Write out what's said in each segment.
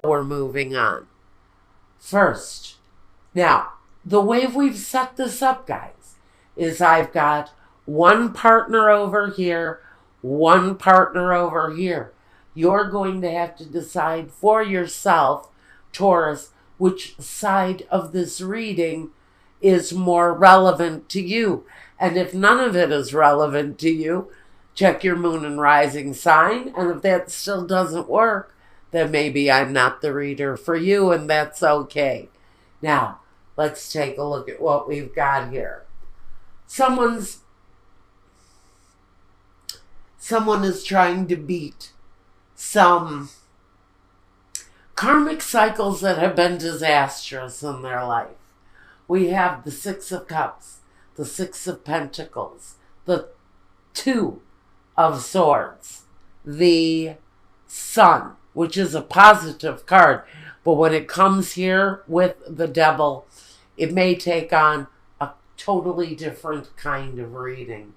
we're moving on. First, now, the way we've set this up, guys, is I've got one partner over here, one partner over here. You're going to have to decide for yourself, Taurus, which side of this reading is more relevant to you. And if none of it is relevant to you, check your moon and rising sign. And if that still doesn't work, then maybe I'm not the reader for you, and that's okay. Now, let's take a look at what we've got here. Someone is trying to beat some karmic cycles that have been disastrous in their life. We have the Six of Cups, the Six of Pentacles, the Two of Swords, the Sun, which is a positive card. But when it comes here with the Devil, it may take on a totally different kind of reading.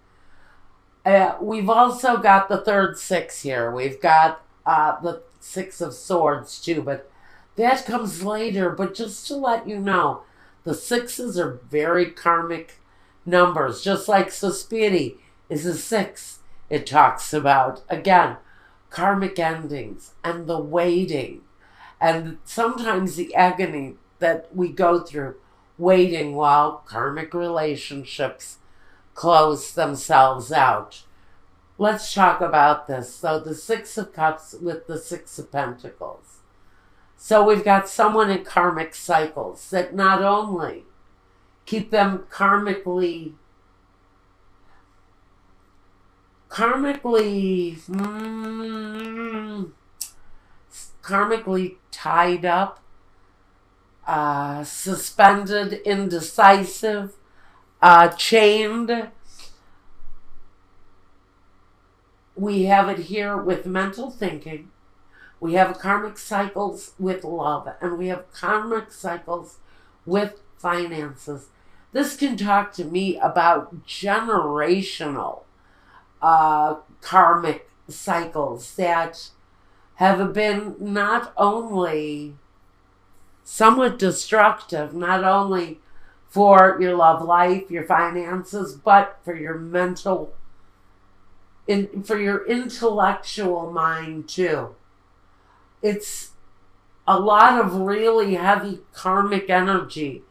We've also got the third six here. We've got the Six of Swords too, but that comes later. But just to let you know, the sixes are very karmic numbers. Just like Suspiri is a six. It talks about, again, karmic endings and the waiting. And sometimes the agony that we go through, waiting while karmic relationships close themselves out. Let's talk about this. So the Six of Cups with the Six of Pentacles. So we've got someone in karmic cycles that not only keep them karmically tied up, suspended, indecisive, chained. We have it here with mental thinking. We have karmic cycles with love, and we have karmic cycles with finances. This can talk to me about generational karmic cycles that have been not only somewhat destructive, not only for your love life, your finances, but for your mental, for your intellectual mind too. It's a lot of really heavy karmic energy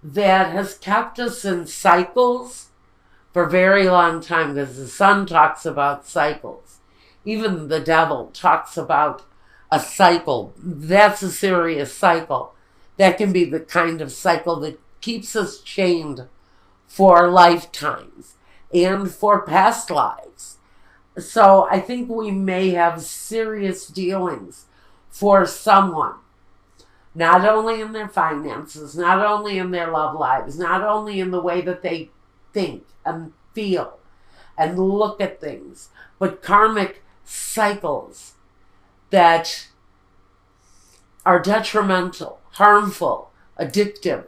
that has kept us in cycles for a very long time, because the Sun talks about cycles. Even the Devil talks about a cycle. That's a serious cycle. That can be the kind of cycle that keeps us chained for lifetimes and for past lives. So I think we may have serious dealings for someone, not only in their finances, not only in their love lives, not only in the way that they think and feel and look at things, but karmic cycles that are detrimental, harmful, addictive.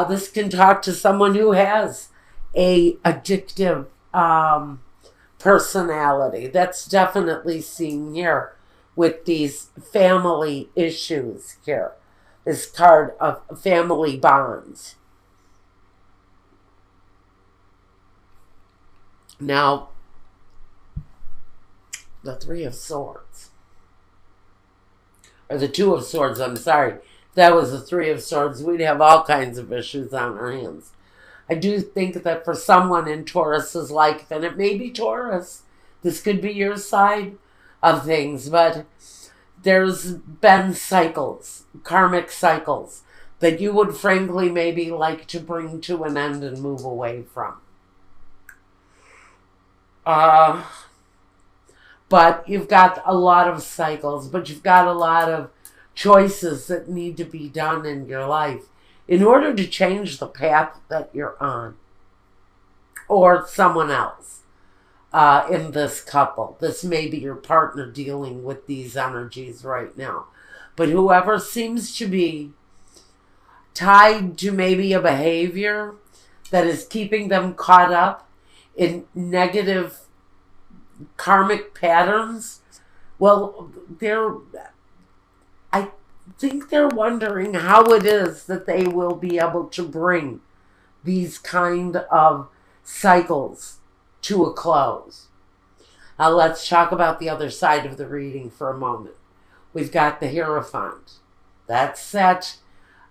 This can talk to someone who has a addictive personality. That's definitely seen here with these family issues here. This card of family bonds. Now, the Three of Swords. Or the Two of Swords, I'm sorry. That was the Three of Swords. We'd have all kinds of issues on our hands. I do think that for someone in Taurus's life, and it may be Taurus, this could be your side of things, but there's been cycles, karmic cycles, that you would frankly maybe like to bring to an end and move away from. But you've got a lot of cycles, but you've got a lot of choices that need to be done in your life in order to change the path that you're on, or someone else in this couple. This may be your partner dealing with these energies right now. But whoever seems to be tied to maybe a behavior that is keeping them caught up in negative karmic patterns, well, think they're wondering how it is that they will be able to bring these kind of cycles to a close. Now let's talk about the other side of the reading for a moment. We've got the Hierophant. That's that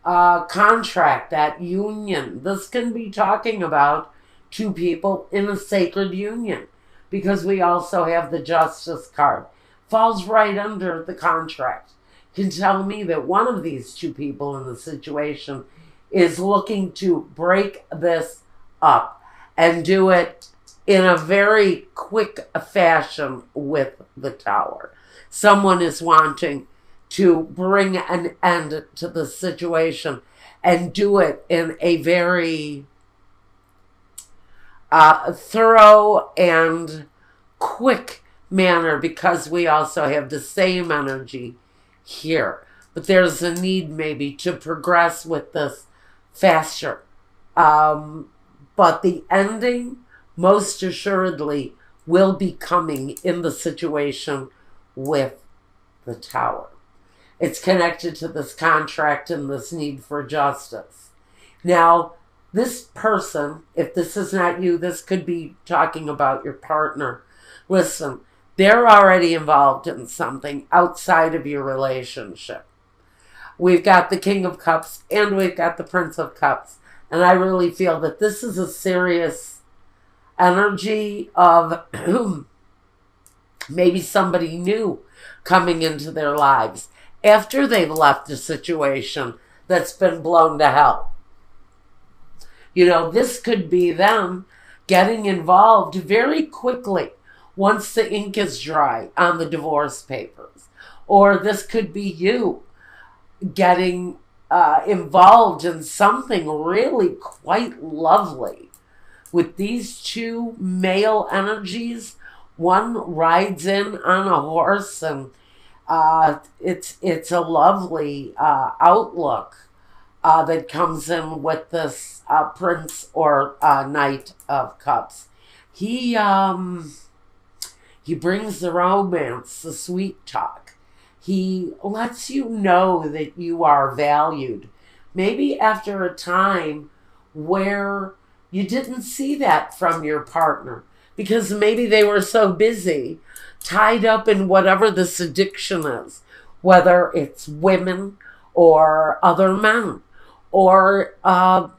contract, that union. This can be talking about two people in a sacred union, because we also have the Justice card. Falls right under the contract. Can tell me that one of these two people in the situation is looking to break this up and do it in a very quick fashion with the Tower. Someone is wanting to bring an end to the situation and do it in a very thorough and quick manner, because we also have the same energy here. But there's a need maybe to progress with this faster. But the ending, most assuredly, will be coming in the situation with the Tower. It's connected to this contract and this need for justice. Now, this person, if this is not you, this could be talking about your partner. Listen, they're already involved in something outside of your relationship. We've got the King of Cups and we've got the Prince of Cups. And I really feel that this is a serious energy of maybe somebody new coming into their lives after they've left a situation that's been blown to hell. You know, this could be them getting involved very quickly once the ink is dry on the divorce papers. Or this could be you getting involved in something really quite lovely. With these two male energies, one rides in on a horse, and it's a lovely outlook that comes in with this Prince or Knight of Cups. He brings the romance, the sweet talk. He lets you know that you are valued. Maybe after a time where you didn't see that from your partner, because maybe they were so busy, tied up in whatever this addiction is, whether it's women or other men or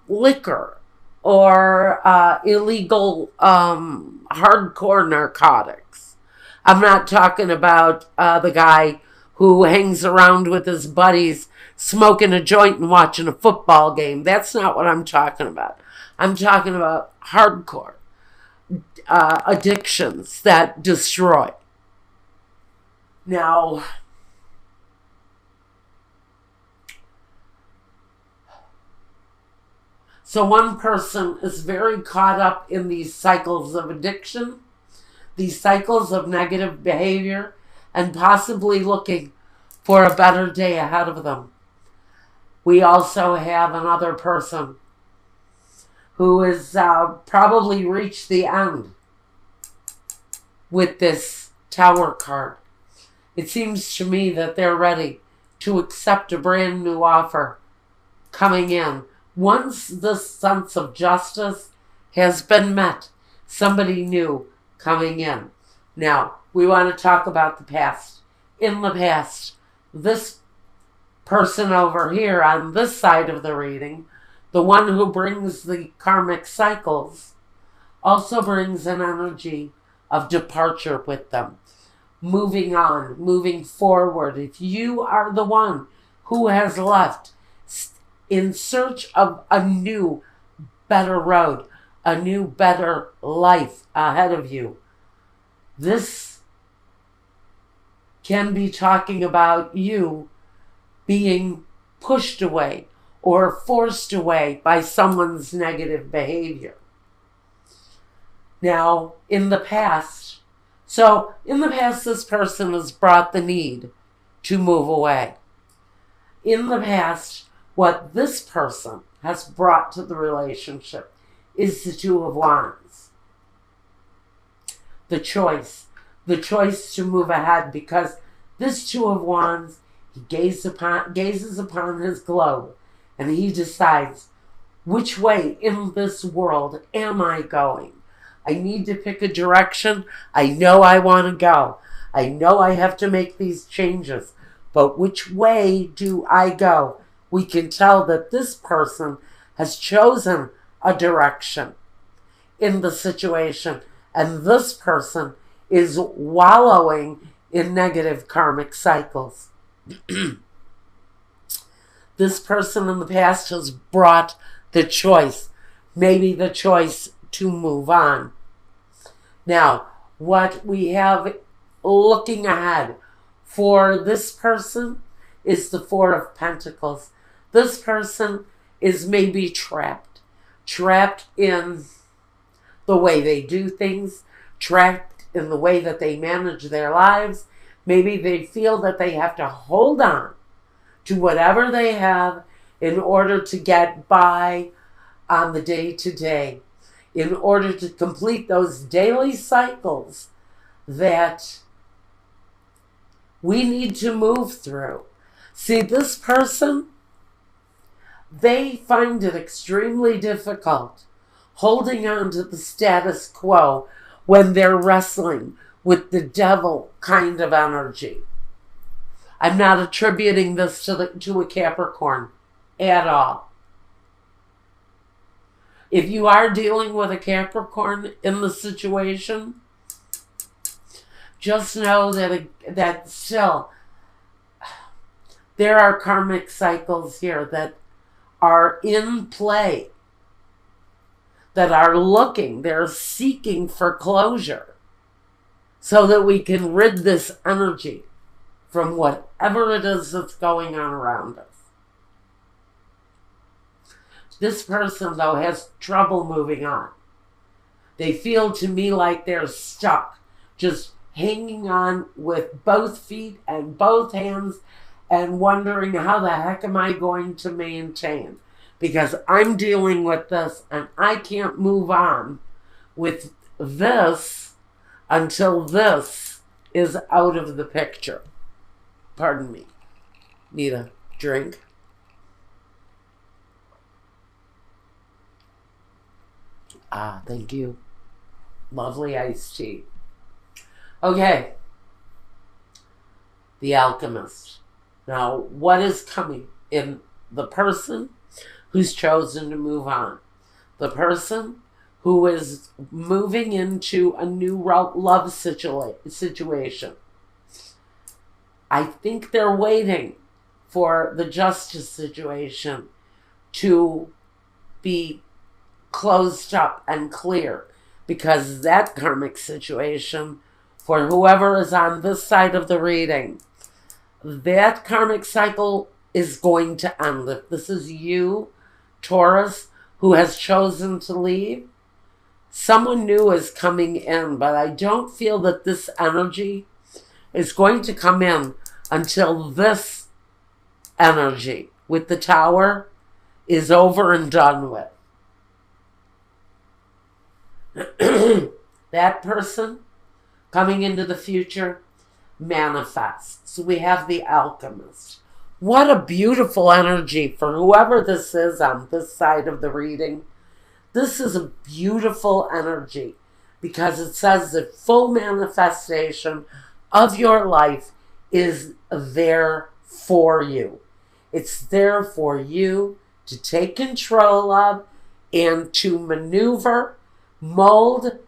liquor or illegal hardcore narcotics. I'm not talking about the guy who hangs around with his buddies smoking a joint and watching a football game. That's not what I'm talking about. I'm talking about hardcore addictions that destroy. Now, so one person is very caught up in these cycles of addiction, these cycles of negative behavior, and possibly looking for a better day ahead of them. We also have another person who has probably reached the end with this Tower card. It seems to me that they're ready to accept a brand new offer coming in. Once the sense of justice has been met, somebody new coming in. Now, we want to talk about the past. In the past, this person over here on this side of the reading, the one who brings the karmic cycles, also brings an energy of departure with them. Moving on, moving forward. If you are the one who has left in search of a new, better road, a new, better life ahead of you, this can be talking about you being pushed away or forced away by someone's negative behavior. Now, in the past, this person has brought the need to move away. In the past, what this person has brought to the relationship is the Two of Wands. The choice to move ahead, because this Two of Wands, He gazes upon his globe, and he decides, which way in this world am I going? I need to pick a direction. I know I want to go. I know I have to make these changes. But which way do I go? We can tell that this person has chosen a direction in the situation, and this person is wallowing in negative karmic cycles. This person in the past has brought the choice, maybe the choice to move on. Now, what we have looking ahead for this person is the Four of Pentacles. This person is maybe trapped in the way they do things, trapped in the way that they manage their lives. Maybe they feel that they have to hold on to whatever they have in order to get by on the day-to-day, in order to complete those daily cycles that we need to move through. See, this person, they find it extremely difficult holding on to the status quo when they're wrestling with the devil kind of energy. I'm not attributing this to a Capricorn at all. If you are dealing with a Capricorn in the situation, just know that still there are karmic cycles here that are in play, that are they're seeking for closure so that we can rid this energy from whatever it is that's going on around us. This person, though, has trouble moving on. They feel to me like they're stuck, just hanging on with both feet and both hands and wondering, how the heck am I going to maintain? Because I'm dealing with this and I can't move on with this until this is out of the picture. Pardon me. Need a drink? Ah, thank you. Lovely iced tea. Okay. The Alchemist. Now, what is coming in the person who's chosen to move on? The person who is moving into a new love situation. I think they're waiting for the justice situation to be closed up and clear, because that karmic situation, for whoever is on this side of the reading, that karmic cycle is going to end. If this is you, Taurus, who has chosen to leave, someone new is coming in, but I don't feel that this energy is going to come in until this energy with the Tower is over and done with. That person coming into the future manifests. So we have the Alchemist. What a beautiful energy for whoever this is on this side of the reading. This is a beautiful energy because it says that full manifestation of your life is there for you. It's there for you to take control of and to maneuver, mold,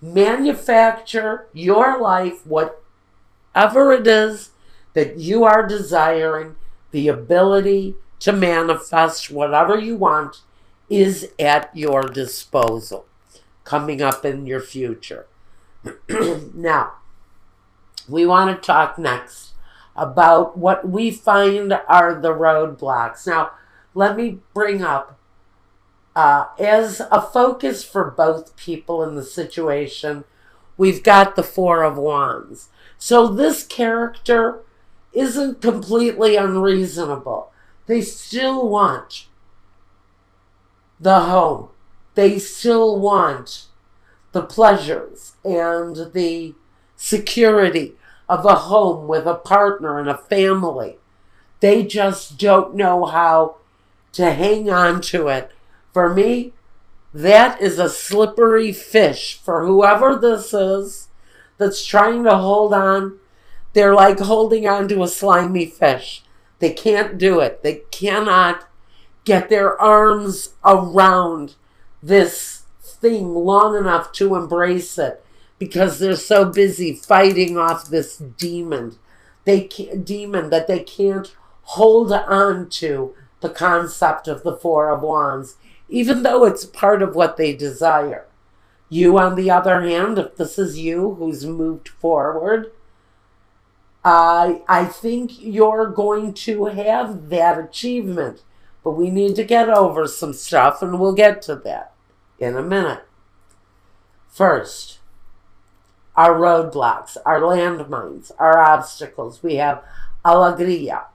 manufacture your life, whatever it is that you are desiring. The ability to manifest whatever you want is at your disposal, coming up in your future. Now, we want to talk next about what we find are the roadblocks. Now, let me bring up, as a focus for both people in the situation, we've got the Four of Wands. So this character isn't completely unreasonable. They still want the home. They still want the pleasures and the security of a home with a partner and a family. They just don't know how to hang on to it. For me, that is a slippery fish for whoever this is that's trying to hold on. They're like holding on to a slimy fish. They can't do it. They cannot get their arms around this thing long enough to embrace it because they're so busy fighting off this demon. Demon that they can't hold on to the concept of the Four of Wands, even though it's part of what they desire. You, on the other hand, if this is you who's moved forward, I think you're going to have that achievement. But we need to get over some stuff, and we'll get to that in a minute. First, our roadblocks, our landmines, our obstacles. We have alegria,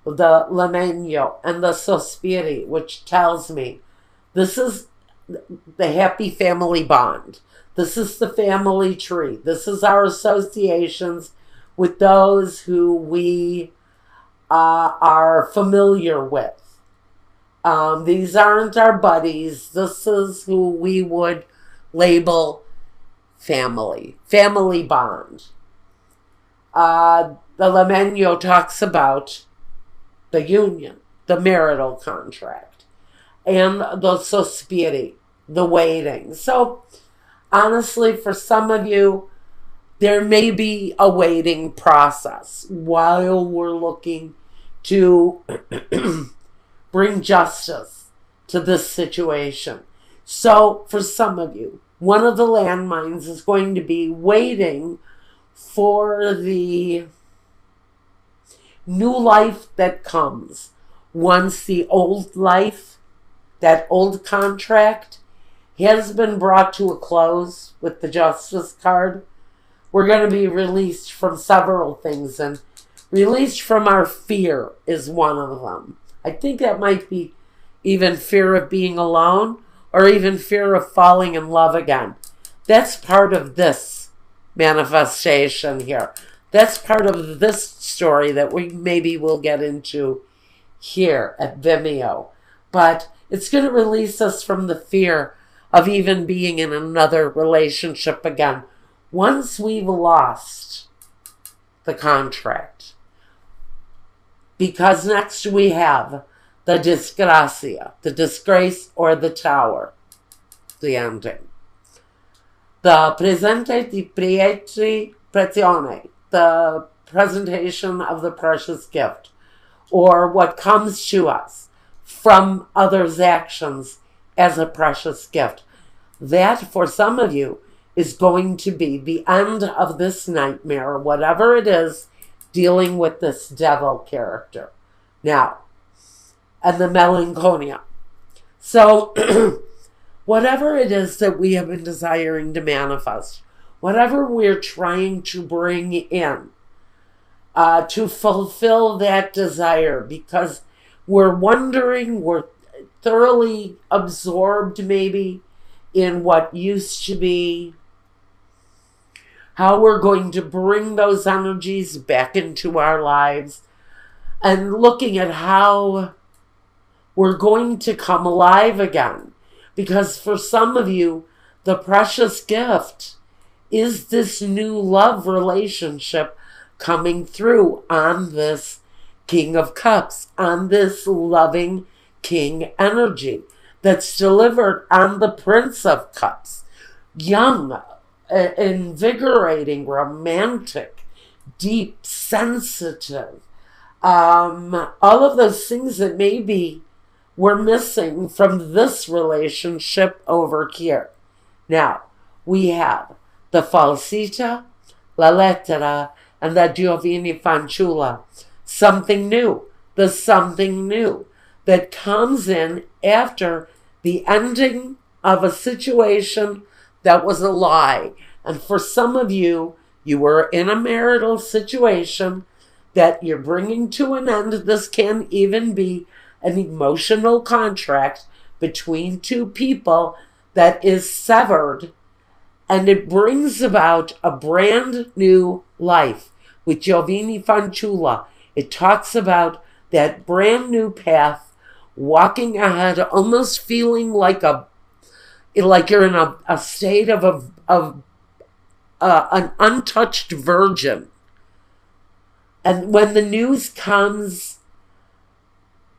the lamento, and the sospiri, which tells me this is the happy family bond. This is the family tree. This is our associations with those who we are familiar with. These aren't our buddies. This is who we would label family bond. The lamento talks about the union, the marital contract, and the sospiri, the waiting. So, honestly, for some of you, there may be a waiting process while we're looking to bring justice to this situation. So, for some of you, one of the landmines is going to be waiting for the new life that comes once the old life, that old contract, has been brought to a close with the Justice card. We're going to be released from several things, and released from our fear is one of them. I think that might be even fear of being alone or even fear of falling in love again. That's part of this manifestation here. That's part of this story that we maybe will get into here at Vimeo. But it's going to release us from the fear of even being in another relationship again once we've lost the contract. Because next we have the disgrazia, the disgrace or the tower, the ending. The presente di prezione, the presentation of the precious gift, or what comes to us from others' actions as a precious gift. That, for some of you, is going to be the end of this nightmare, whatever it is, dealing with this devil character. Now, and the melancholia. So, whatever it is that we have been desiring to manifest, whatever we're trying to bring in, to fulfill that desire, because we're wondering, we're thoroughly absorbed maybe in what used to be, how we're going to bring those energies back into our lives, and looking at how we're going to come alive again. Because for some of you, the precious gift is this new love relationship coming through on this King of Cups, on this loving King energy that's delivered on the Prince of Cups. Young, invigorating, romantic, deep, sensitive. All of those things that maybe we're missing from this relationship over here. Now, we have the falsita, la lettera, and the Giovanni Fanciulla. Something new. The something new that comes in after the ending of a situation that was a lie. And for some of you, you were in a marital situation that you're bringing to an end. This can even be an emotional contract between two people that is severed, and it brings about a brand new life with Giovanni Fanciulla, it talks about that brand new path, walking ahead, almost feeling like you're in a state of an untouched virgin. And when the news comes,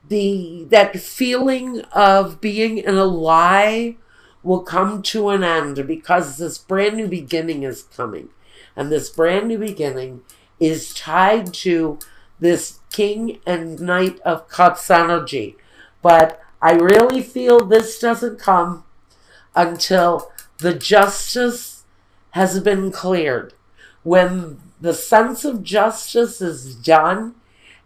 that feeling of being in a lie will come to an end, because this brand new beginning is coming. And this brand new beginning is tied to this King and Knight of Cups energy. But I really feel this doesn't come until the justice has been cleared. When the sense of justice is done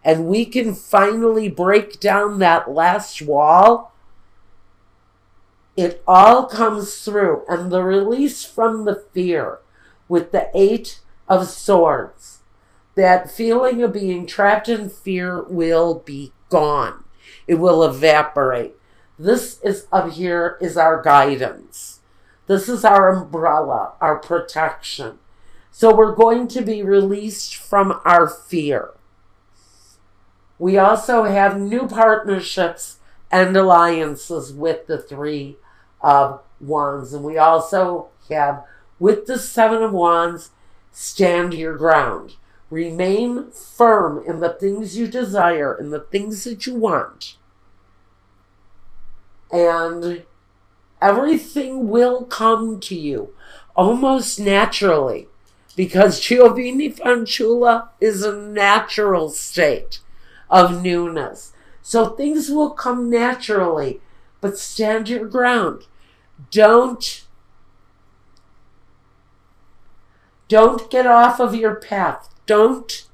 and we can finally break down that last wall, it all comes through. And the release from the fear with the 8 of Swords, that feeling of being trapped in fear will be gone. It will evaporate. This is up here is our guidance. This is our umbrella, our protection. So we're going to be released from our fear. We also have new partnerships and alliances with the 3 of Wands. And we also have, with the 7 of Wands, stand your ground. Remain firm in the things you desire, in the things that you want. And everything will come to you almost naturally, because Giovanni Fanciulla is a natural state of newness. So things will come naturally, but stand your ground. Don't get off of your path. Don't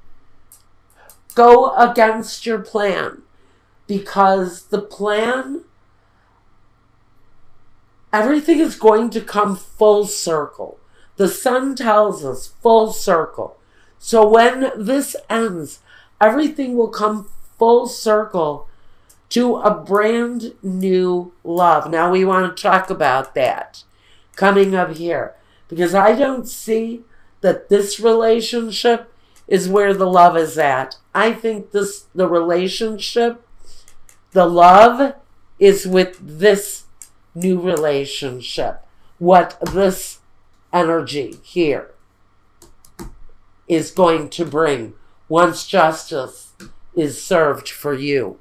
go against your plan, because the plan, everything is going to come full circle. The sun tells us full circle. So when this ends, everything will come full circle to a brand new love. Now we want to talk about that coming up here, because I don't see that this relationship is where the love is at. I think the relationship, the love is with this new relationship. What this energy here is going to bring once justice is served for you.